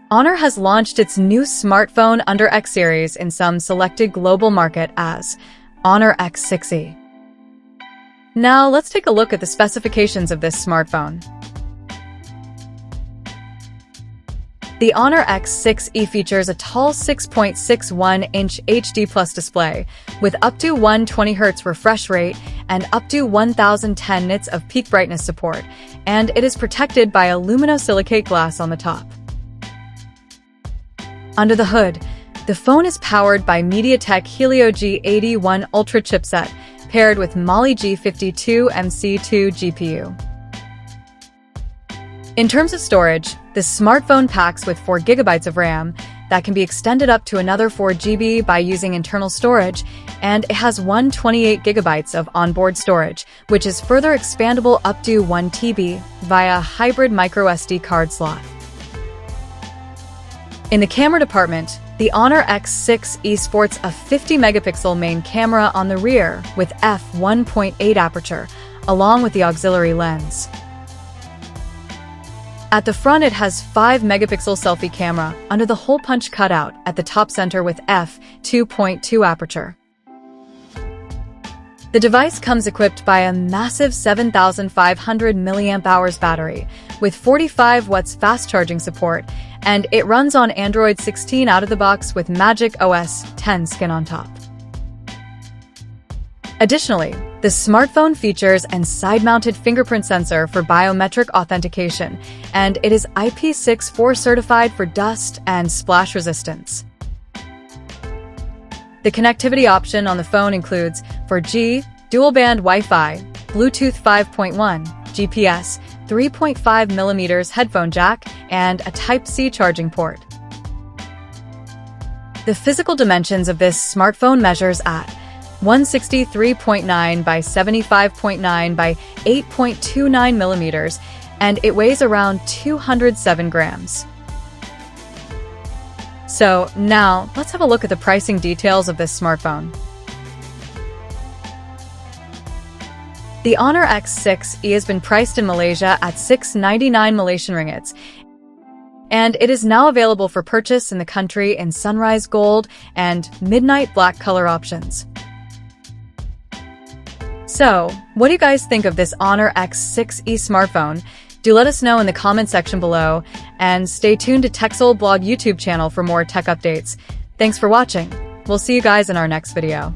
Honor has launched its new smartphone under X series in some selected global market as Honor X6e. Now let's take a look at the specifications of this smartphone. The Honor X6e features a tall 6.61-inch HD Plus display with up to 120Hz refresh rate and up to 1010 nits of peak brightness support, and it is protected by a luminosilicate glass on the top. Under the hood, the phone is powered by MediaTek Helio G81 Ultra chipset paired with Mali G52 MC2 GPU. In terms of storage, this smartphone packs with 4 GB of RAM that can be extended up to another 4 GB by using internal storage, and it has 128 GB of onboard storage, which is further expandable up to 1 TB via hybrid microSD card slot. In the camera department, the Honor X6e sports a 50-megapixel main camera on the rear with f1.8 aperture, along with the auxiliary lens. At the front, it has 5-megapixel selfie camera under the hole punch cutout at the top center with f2.2 aperture. The device comes equipped by a massive 7,500 mAh battery with 45 watts fast charging support, and it runs on Android 16 out of the box with Magic OS 10 skin on top. Additionally, the smartphone features a side-mounted fingerprint sensor for biometric authentication, and it is IP64 certified for dust and splash resistance. The connectivity option on the phone includes 4G, dual-band Wi-Fi, Bluetooth 5.1, GPS, 3.5mm headphone jack, and a Type-C charging port. The physical dimensions of this smartphone measures at 163.9 by 75.9 by 8.29 millimeters, and it weighs around 207 grams. So now let's have a look at the pricing details of this smartphone. The Honor X6e has been priced in Malaysia at 699 Malaysian ringgits, and it is now available for purchase in the country in sunrise gold and midnight black color options. So, what do you guys think of this Honor X6e smartphone? Do let us know in the comment section below, and stay tuned to TechSole Blog YouTube channel for more tech updates. Thanks for watching. We'll see you guys in our next video.